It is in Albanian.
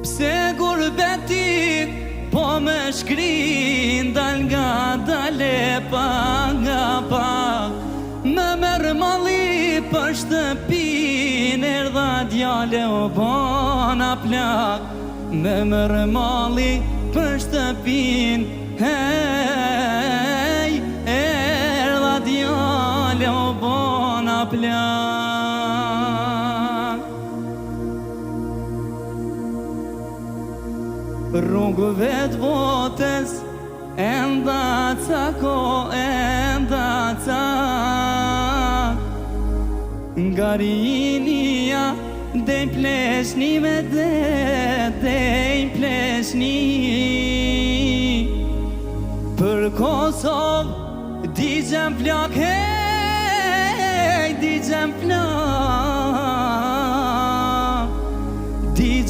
Pse gurbeti po me shkrin, dal nga dale pa nga pa. Me merë mali për shtëpin, erdha djale o bona plak. Me merë mali për shtëpin, hej, erdha djale o bona plak. Rrugëve të botës, enda ca ko, enda ca. Nga rinia, dej pleshni me dej pleshni. Për Kosovë, digjem plak, hej, digjem plak.